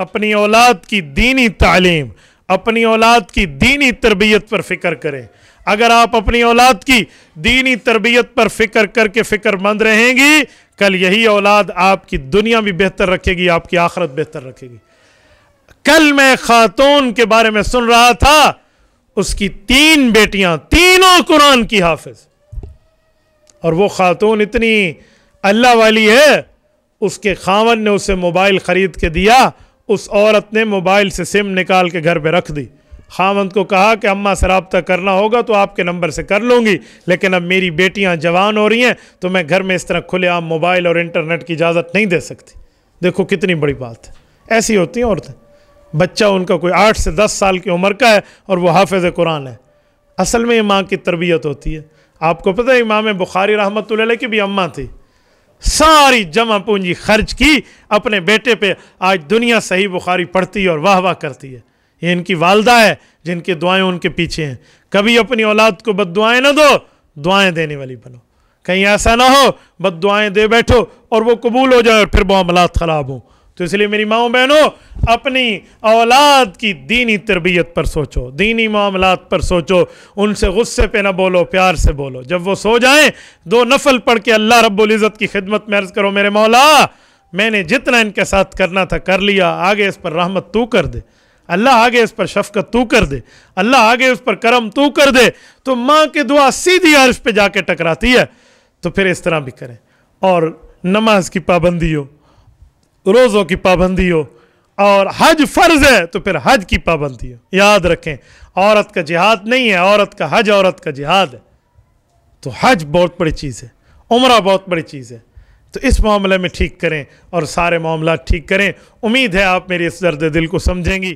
اپنی اولاد کی دینی تعلیم، اپنی اولاد کی دینی تربیت پر فکر کریں۔ اگر آپ اپنی اولاد کی دینی تربیت پر فکر کر کے فکر مند رہیں گی، کل یہی اولاد آپ کی دنیا بھی بہتر رکھے گی، آپ کی آخرت بہتر رکھے گی۔ کل میں خاتون کے بارے میں سن رہا تھا، اس کی 3 بیٹیاں، تینوں قرآن کی حافظ، اور وہ خاتون اتنی اللہ والی ہے، اس کے خاوند نے اسے موبائل خرید کے دیا، اس عورت نے موبائل سے سم نکال کے گھر پہ رکھ دی۔ خاوند کو کہا کہ اماں سے رابطہ کرنا ہوگا تو آپ کے نمبر سے کر لوں گی، لیکن اب میری بیٹیاں جوان ہو رہی ہیں تو میں گھر میں اس طرح کھلے عام موبائل اور انٹرنیٹ کی اجازت نہیں دے سکتی۔ دیکھو کتنی بڑی بات ہے۔ ایسی ہوتی ہیں عورتیں، بچہ ان کا کوئی 8 سے 10 سال کی عمر کا ہے اور وہ حافظ قرآن ہے۔ اصل میں یہ ماں کی تربیت ہوتی ہے۔ آپ کو پتہ ہے امام بخاری رحمۃ اللہ علیہ کی بھی اماں تھی، ساری جمع پونجی خرچ کی اپنے بیٹے پہ، آج دنیا صحیح بخاری پڑھتی ہے اور واہ واہ کرتی ہے۔ یہ ان کی والدہ ہے جن کی دعائیں ان کے پیچھے ہیں۔ کبھی اپنی اولاد کو بد دعائیں نہ دو، دعائیں دینے والی بنو۔ کہیں ایسا نہ ہو بد دعائیں دے بیٹھو اور وہ قبول ہو جائے اور پھر معاملات خراب ہوں۔ تو اس لیے میری ماؤں بہنوں، اپنی اولاد کی دینی تربیت پر سوچو، دینی معاملات پر سوچو، ان سے غصے پہ نہ بولو، پیار سے بولو۔ جب وہ سو جائیں 2 نفل پڑھ کے اللہ رب العزت کی خدمت میں عرض کرو، میرے مولا میں نے جتنا ان کے ساتھ کرنا تھا کر لیا، آگے اس پر رحمت تو کر دے، اللہ آگے اس پر شفقت تو کر دے، اللہ آگے اس پر کرم تو کر دے۔ تو ماں کی دعا سیدھی عرش پہ جا کے ٹکراتی ہے۔ تو پھر اس طرح بھی کریں، اور نماز کی پابندی ہو، روزوں کی پابندی ہو، اور حج فرض ہے تو پھر حج کی پابندی ہو۔ یاد رکھیں، عورت کا جہاد نہیں ہے، عورت کا حج عورت کا جہاد ہے۔ تو حج بہت بڑی چیز ہے، عمرہ بہت بڑی چیز ہے۔ تو اس معاملے میں ٹھیک کریں اور سارے معاملات ٹھیک کریں۔ امید ہے آپ میری اس درد دل کو سمجھیں گی۔